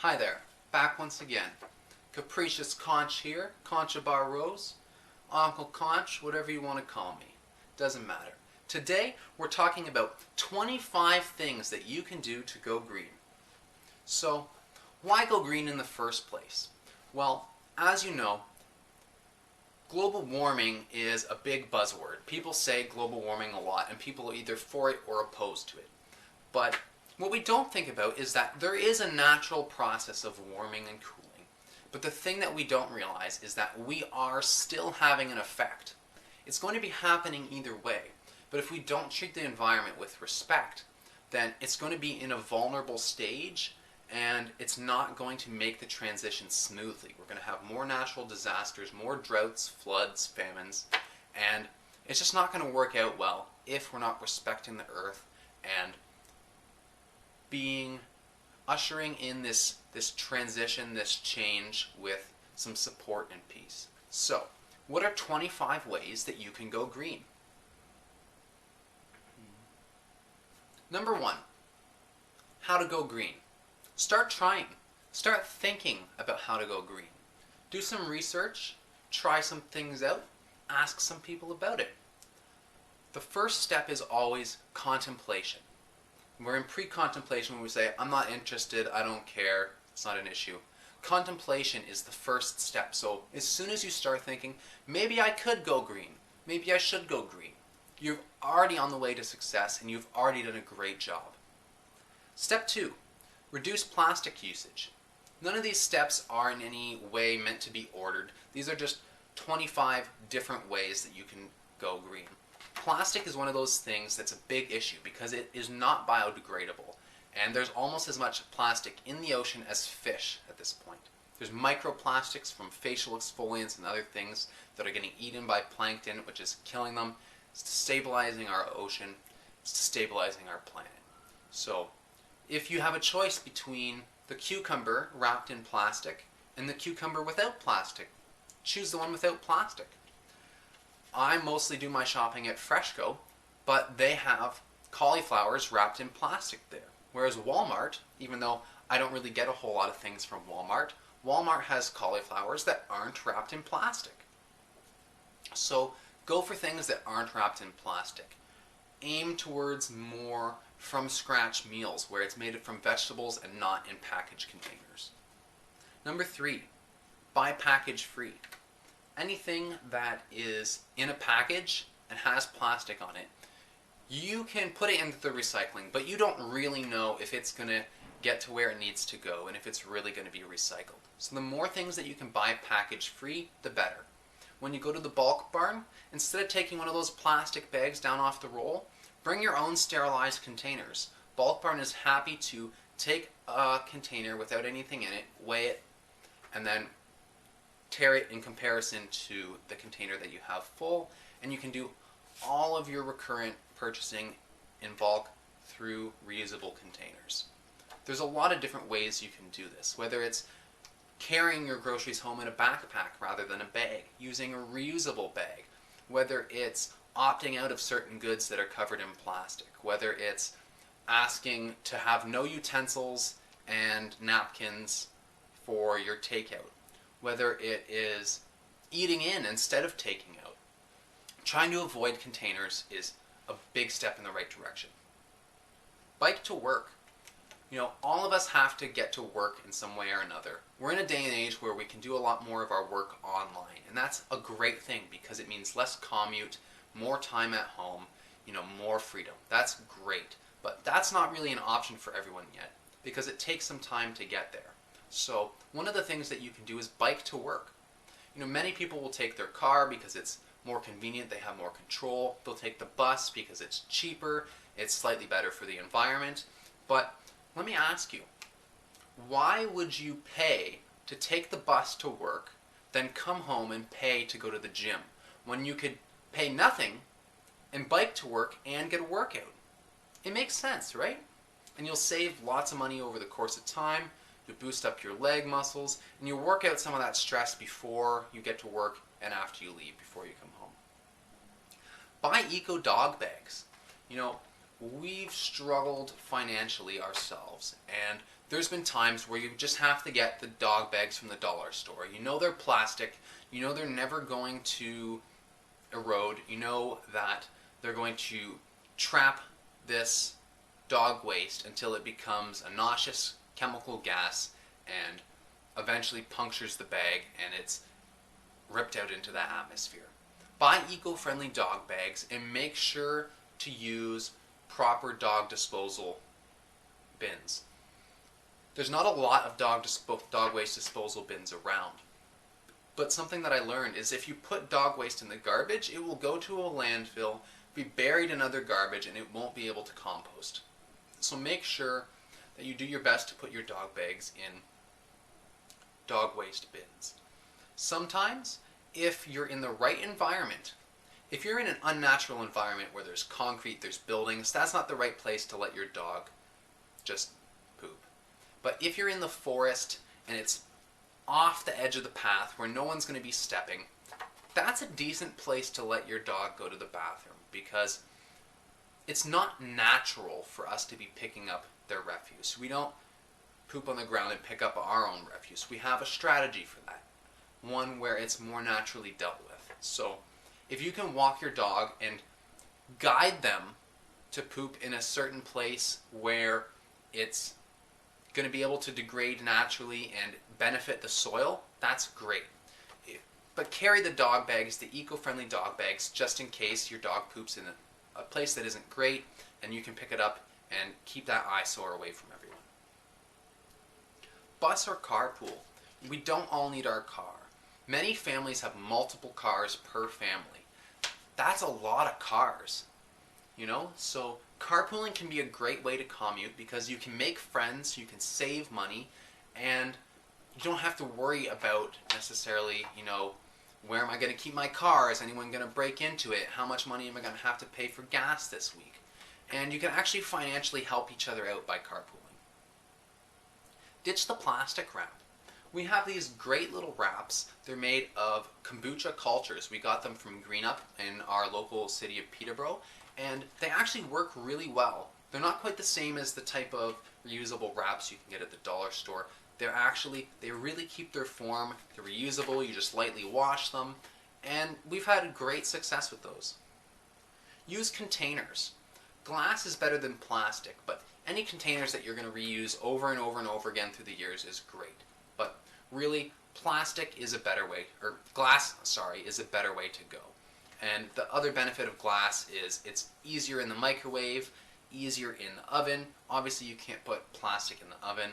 Hi there, back once again. Capricious Conch here, Concha Bar Rose, Uncle Conch, whatever you want to call me. Doesn't matter. Today we're talking about 25 things that you can do to go green. So, why go green in the first place? Well, as you know, global warming is a big buzzword. People say global warming a lot, and people are either for it or opposed to it. But what we don't think about is that there is a natural process of warming and cooling. But the thing that we don't realize is that we are still having an effect. It's going to be happening either way. But if we don't treat the environment with respect, then it's going to be in a vulnerable stage, and it's not going to make the transition smoothly. We're going to have more natural disasters, more droughts, floods, famines, and it's just not going to work out well if we're not respecting the earth and ushering in this transition, this change with some support and peace. So, what are 25 ways that you can go green? Number 1, how to go green. Start trying. Start thinking about how to go green. Do some research, try some things out, ask some people about it. The first step is always contemplation. We're in pre-contemplation when we say, I'm not interested, I don't care, it's not an issue. Contemplation is the first step. So as soon as you start thinking, maybe I could go green, maybe I should go green, you're already on the way to success and you've already done a great job. Step 2, reduce plastic usage. None of these steps are in any way meant to be ordered. These are just 25 different ways that you can go green. Plastic is one of those things that's a big issue because it is not biodegradable, and there's almost as much plastic in the ocean as fish at this point. There's microplastics from facial exfoliants and other things that are getting eaten by plankton, which is killing them. It's destabilizing our ocean, it's destabilizing our planet. So if you have a choice between the cucumber wrapped in plastic and the cucumber without plastic, choose the one without plastic. I mostly do my shopping at Freshco, but they have cauliflowers wrapped in plastic there. Whereas Walmart, even though I don't really get a whole lot of things from Walmart, Walmart has cauliflowers that aren't wrapped in plastic. So go for things that aren't wrapped in plastic. Aim towards more from scratch meals where it's made from vegetables and not in packaged containers. Number 3, buy package free. Anything that is in a package and has plastic on it, you can put it into the recycling, but you don't really know if it's going to get to where it needs to go and if it's really going to be recycled. So the more things that you can buy package free, the better. When you go to the bulk barn, instead of taking one of those plastic bags down off the roll, bring your own sterilized containers. Bulk barn is happy to take a container without anything in it, weigh it, and then tear it in comparison to the container that you have full, and you can do all of your recurrent purchasing in bulk through reusable containers. There's a lot of different ways you can do this, whether it's carrying your groceries home in a backpack rather than a bag, using a reusable bag, whether it's opting out of certain goods that are covered in plastic, whether it's asking to have no utensils and napkins for your takeout, whether it is eating in instead of taking out. Trying to avoid containers is a big step in the right direction. Bike to work. You know, all of us have to get to work in some way or another. We're in a day and age where we can do a lot more of our work online, and that's a great thing because it means less commute, more time at home, more freedom. That's great, but that's not really an option for everyone yet because it takes some time to get there. So one of the things that you can do is bike to work. Many people will take their car because it's more convenient, they have more control. They'll take the bus because it's cheaper, it's slightly better for the environment. But let me ask you, why would you pay to take the bus to work, then come home and pay to go to the gym, when you could pay nothing and bike to work and get a workout? It makes sense, right? And you'll save lots of money over the course of time. You'll boost up your leg muscles, and you'll work out some of that stress before you get to work and after you leave, before you come home. Buy eco dog bags. we've struggled financially ourselves, and there's been times where you just have to get the dog bags from the dollar store. You know they're plastic, you know they're never going to erode, you know that they're going to trap this dog waste until it becomes a nauseous chemical gas and eventually punctures the bag and it's ripped out into the atmosphere. Buy eco-friendly dog bags and make sure to use proper dog disposal bins. There's not a lot of dog waste disposal bins around, but something that I learned is if you put dog waste in the garbage, it will go to a landfill, be buried in other garbage, and it won't be able to compost. So make sure that you do your best to put your dog bags in dog waste bins. Sometimes, if you're in the right environment, if you're in an unnatural environment where there's concrete, there's buildings, that's not the right place to let your dog just poop. But if you're in the forest and it's off the edge of the path where no one's going to be stepping, that's a decent place to let your dog go to the bathroom, because it's not natural for us to be picking up their refuse. We don't poop on the ground and pick up our own refuse. We have a strategy for that, one where it's more naturally dealt with. So if you can walk your dog and guide them to poop in a certain place where it's going to be able to degrade naturally and benefit the soil, that's great. But carry the dog bags, the eco-friendly dog bags, just in case your dog poops in a place that isn't great, and you can pick it up and keep that eyesore away from everyone. Bus or carpool. We don't all need our car. Many families have multiple cars per family. That's a lot of cars, you know? So carpooling can be a great way to commute because you can make friends, you can save money, and you don't have to worry about necessarily, you know, where am I going to keep my car? Is anyone going to break into it? How much money am I going to have to pay for gas this week? And you can actually financially help each other out by carpooling. Ditch the plastic wrap. We have these great little wraps. They're made of kombucha cultures. We got them from Green Up in our local city of Peterborough, and they actually work really well. They're not quite the same as the type of reusable wraps you can get at the dollar store. They really keep their form. They're reusable. You just lightly wash them, and we've had great success with those. Use containers. Glass is better than plastic, but any containers that you're going to reuse over and over and over again through the years is great. But really, plastic is a better way, or glass, sorry, is a better way to go. And the other benefit of glass is it's easier in the microwave, easier in the oven. Obviously, you can't put plastic in the oven.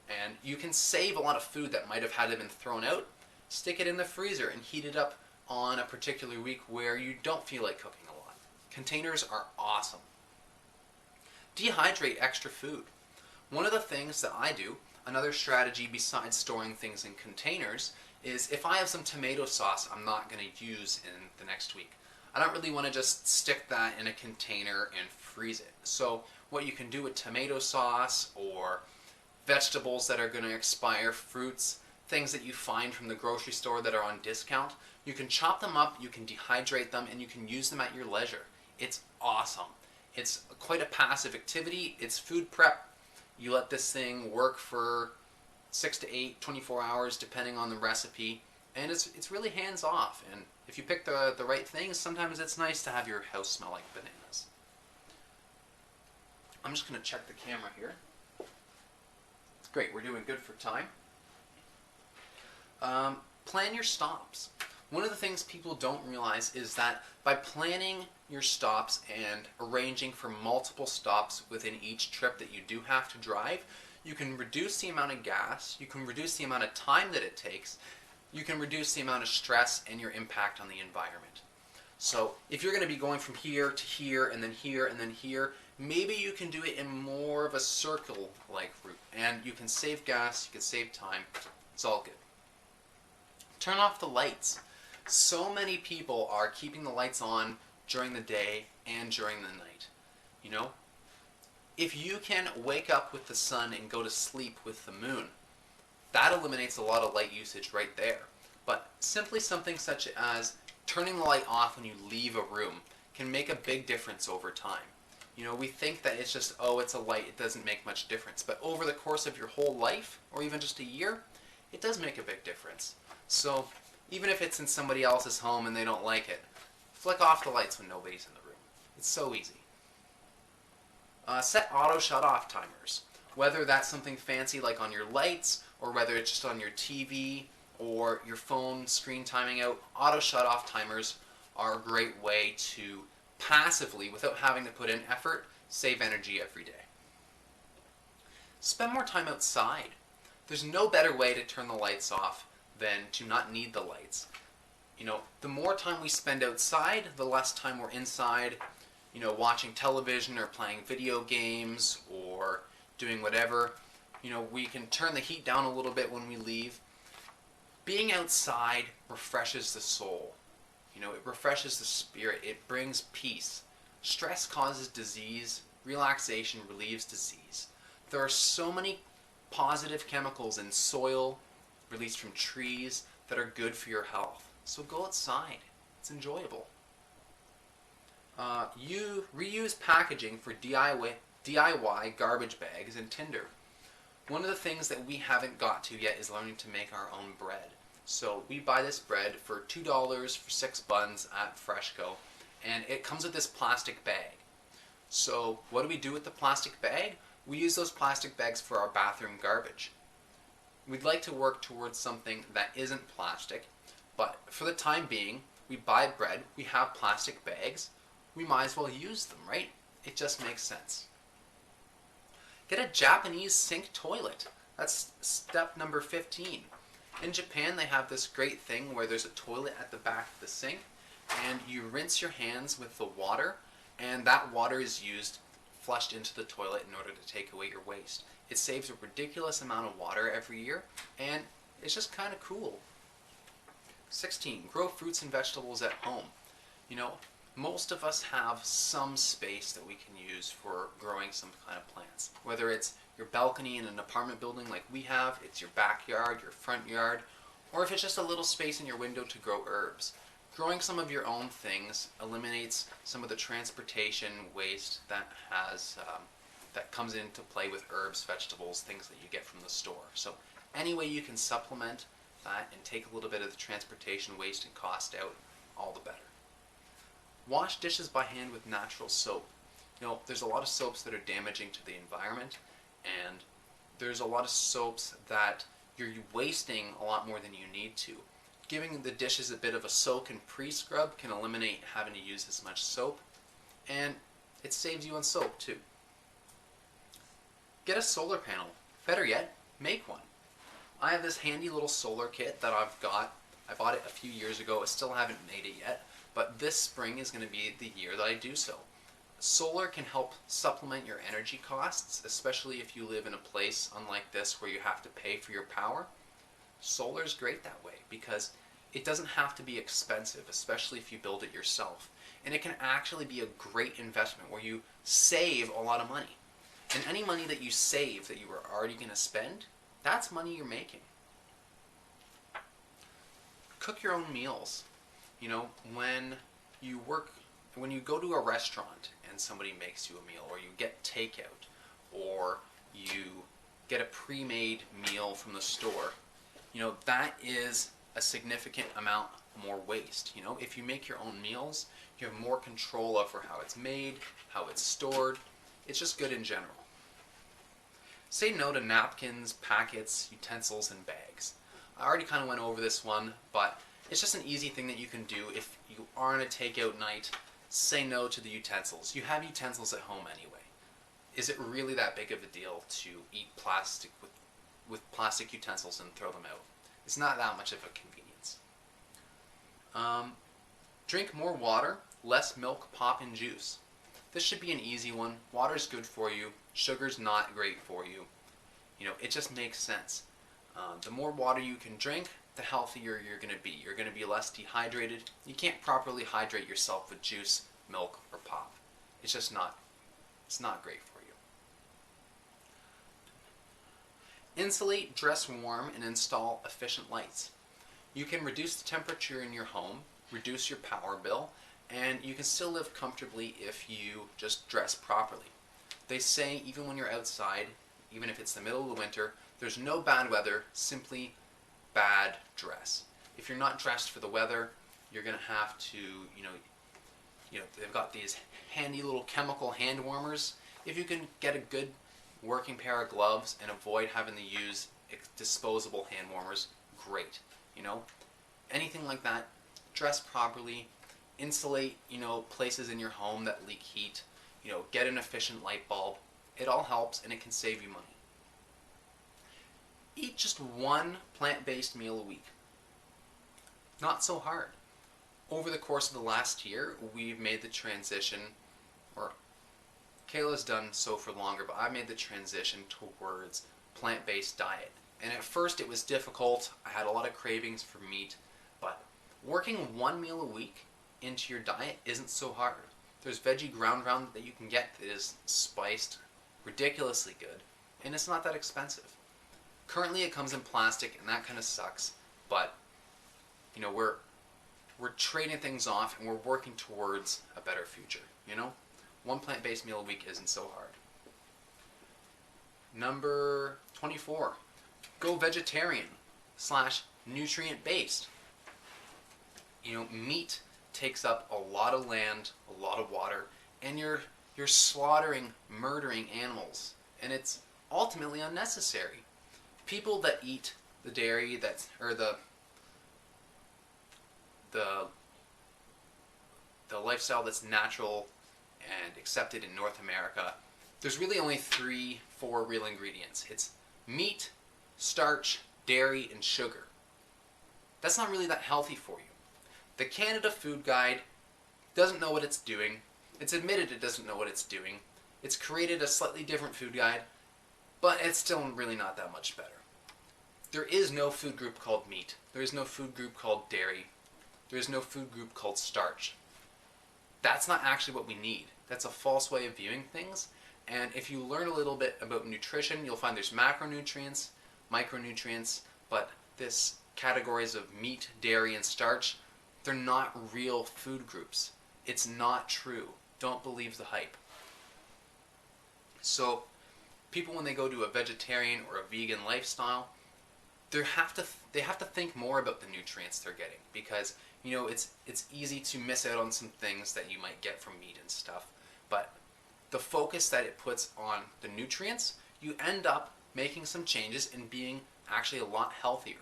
And you can save a lot of food that might have had to been thrown out. Stick it in the freezer and heat it up on a particular week where you don't feel like cooking a lot. Containers are awesome. Dehydrate extra food. One of the things that I do, another strategy besides storing things in containers, is if I have some tomato sauce I'm not going to use in the next week, I don't really want to just stick that in a container and freeze it. So what you can do with tomato sauce or vegetables that are going to expire, fruits, things that you find from the grocery store that are on discount, you can chop them up, you can dehydrate them, and you can use them at your leisure. It's awesome. It's quite a passive activity. It's food prep. You let this thing work for 6 to 8, 24 hours depending on the recipe, and it's really hands-off. And if you pick the right things, sometimes it's nice to have your house smell like bananas. I'm just going to check the camera here. Great, we're doing good for time. Plan your stops. One of the things people don't realize is that by planning your stops and arranging for multiple stops within each trip that you do have to drive, you can reduce the amount of gas, you can reduce the amount of time that it takes, you can reduce the amount of stress and your impact on the environment. So if you're going to be going from here to here and then here and then here, maybe you can do it in more of a circle-like route, and you can save gas, you can save time. It's all good. Turn off the lights. So many people are keeping the lights on during the day and during the night. You know, if you can wake up with the sun and go to sleep with the moon, that eliminates a lot of light usage right there. But simply something such as turning the light off when you leave a room can make a big difference over time. We think that it's just, oh, it's a light, it doesn't make much difference. But over the course of your whole life, or even just a year, it does make a big difference. So even if it's in somebody else's home and they don't like it, flick off the lights when nobody's in the room. It's so easy. Set auto shut-off timers. Whether that's something fancy like on your lights, or whether it's just on your TV or your phone screen timing out, auto shut-off timers are a great way to passively, without having to put in effort, save energy every day. Spend more time outside. There's no better way to turn the lights off than to not need the lights. The more time we spend outside, the less time we're inside, watching television or playing video games or doing whatever. We can turn the heat down a little bit when we leave. Being outside refreshes the soul. It refreshes the spirit. It brings peace. Stress causes disease. Relaxation relieves disease. There are so many positive chemicals in soil released from trees that are good for your health. So go outside. It's enjoyable. You reuse packaging for DIY garbage bags and tinder. One of the things that we haven't got to yet is learning to make our own bread. So we buy this bread for $2 for 6 buns at Freshco, and it comes with this plastic bag. So what do we do with the plastic bag? We use those plastic bags for our bathroom garbage. We'd like to work towards something that isn't plastic, but for the time being, we buy bread, we have plastic bags, we might as well use them, right? It just makes sense. Get a Japanese sink toilet. That's step number 15. In Japan, they have this great thing where there's a toilet at the back of the sink, and you rinse your hands with the water, and that water is flushed into the toilet in order to take away your waste. It saves a ridiculous amount of water every year, and it's just kind of cool. 16. Grow fruits and vegetables at home. Most of us have some space that we can use for growing some kind of plants. Whether it's your balcony in an apartment building like we have, it's your backyard, your front yard, or if it's just a little space in your window to grow herbs. Growing some of your own things eliminates some of the transportation waste that comes into play with herbs, vegetables, things that you get from the store. So any way you can supplement that and take a little bit of the transportation waste and cost out, all the better. Wash dishes by hand with natural soap. There's a lot of soaps that are damaging to the environment, and there's a lot of soaps that you're wasting a lot more than you need to. Giving the dishes a bit of a soak and pre-scrub can eliminate having to use as much soap, and it saves you on soap too. Get a solar panel. Better yet, make one. I have this handy little solar kit that I've got. I bought it a few years ago. I still haven't made it yet, but this spring is going to be the year that I do so. Solar can help supplement your energy costs, especially if you live in a place unlike this where you have to pay for your power. Solar is great that way because it doesn't have to be expensive, especially if you build it yourself. And it can actually be a great investment where you save a lot of money. And any money that you save that you were already going to spend, that's money you're making. Cook your own meals. When you go to a restaurant and somebody makes you a meal, or you get takeout, or you get a pre-made meal from the store, that is a significant amount more waste. If you make your own meals, you have more control over how it's made, how it's stored. It's just good in general. Say no to napkins, packets, utensils, and bags. I already kind of went over this one, but it's just an easy thing that you can do if you are on a takeout night. Say no to the utensils. You have utensils at home anyway. Is it really that big of a deal to eat plastic with plastic utensils and throw them out? It's not that much of a convenience. Drink more water, less milk, pop, and juice. This should be an easy one. Water's good for you. Sugar's not great for you. It just makes sense. The more water you can drink, the healthier you're going to be. You're going to be less dehydrated. You can't properly hydrate yourself with juice, milk, or pop. It's not great for you. Insulate, dress warm, and install efficient lights. You can reduce the temperature in your home, reduce your power bill, and you can still live comfortably if you just dress properly. They say even when you're outside, even if it's the middle of the winter, there's no bad weather, simply bad dress. If you're not dressed for the weather, you're going to have to, they've got these handy little chemical hand warmers. If you can get a good working pair of gloves and avoid having to use disposable hand warmers, great. Anything like that, dress properly, insulate, places in your home that leak heat, get an efficient light bulb. It all helps and it can save you money. Eat just one plant-based meal a week. Not so hard. Over the course of the last year, we've made the transition, or Kayla's done so for longer, but I've made the transition towards plant-based diet. And at first it was difficult. I had a lot of cravings for meat, but working one meal a week into your diet isn't so hard. There's veggie ground round that you can get that is spiced ridiculously good, and it's not that expensive. Currently it comes in plastic, and that kind of sucks, but we're trading things off and we're working towards a better future, One plant-based meal a week isn't so hard. Number 24, go vegetarian / nutrient-based. Meat takes up a lot of land, a lot of water, and you're slaughtering, murdering animals, and it's ultimately unnecessary. People that eat the dairy or the lifestyle that's natural and accepted in North America, there's really only 3-4 real ingredients. It's meat, starch, dairy, and sugar. That's not really that healthy for you. The Canada Food Guide doesn't know what it's doing. It's admitted it doesn't know what it's doing. It's created a slightly different food guide, but it's still really not that much better. There is no food group called meat. There is no food group called dairy. There is no food group called starch. That's not actually what we need. That's a false way of viewing things. And if you learn a little bit about nutrition, you'll find there's macronutrients, micronutrients, but this categories of meat, dairy, and starch, they're not real food groups. It's not true. Don't believe the hype. So people, when they go to a vegetarian or a vegan lifestyle, they have to think more about the nutrients they're getting, because it's easy to miss out on some things that you might get from meat and stuff, but the focus that it puts on the nutrients, you end up making some changes and being actually a lot healthier.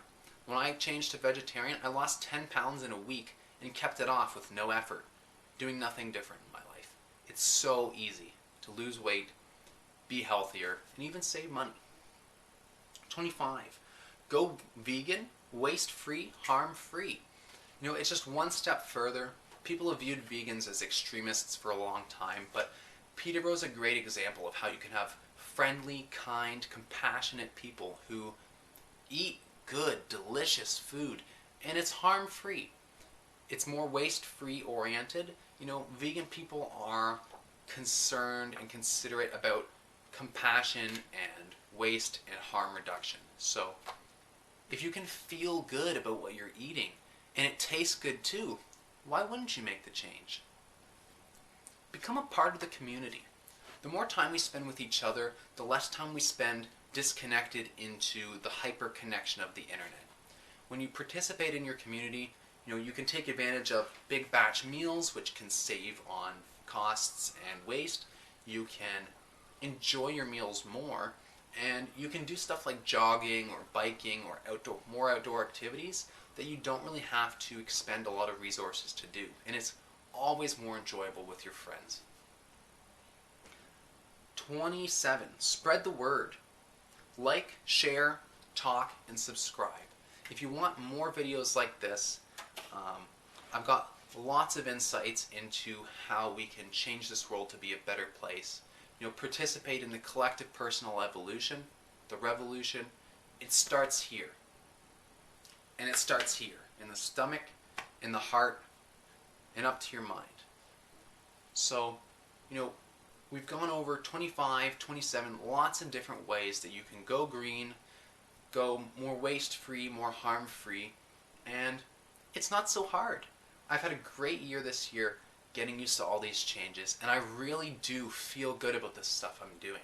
When I changed to vegetarian, I lost 10 pounds in a week and kept it off with no effort, doing nothing different in my life. It's so easy to lose weight, be healthier, and even save money. 25. Go vegan, waste-free, harm-free. It's just one step further. People have viewed vegans as extremists for a long time, but Peterborough's a great example of how you can have friendly, kind, compassionate people who eat good, delicious food, and it's harm-free. It's more waste-free oriented. Vegan people are concerned and considerate about compassion and waste and harm reduction. So if you can feel good about what you're eating, and it tastes good too, why wouldn't you make the change? Become a part of the community. The more time we spend with each other, the less time we spend disconnected into the hyper-connection of the internet. When you participate in your community, you can take advantage of big batch meals, which can save on costs and waste. You can enjoy your meals more, and you can do stuff like jogging or biking or more outdoor activities that you don't really have to expend a lot of resources to do. And it's always more enjoyable with your friends. 27. Spread the word. Like, share, talk, and subscribe. If you want more videos like this, I've got lots of insights into how we can change this world to be a better place. Participate in the collective personal evolution, the revolution. It starts here. And it starts here, in the stomach, in the heart, and up to your mind. So, we've gone over 25, 27, lots of different ways that you can go green, go more waste-free, more harm-free, and it's not so hard. I've had a great year this year, getting used to all these changes, and I really do feel good about the stuff I'm doing.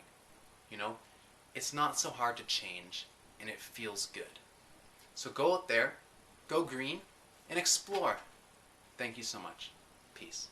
You know, it's not so hard to change, and it feels good. So go out there, go green, and explore. Thank you so much. Peace.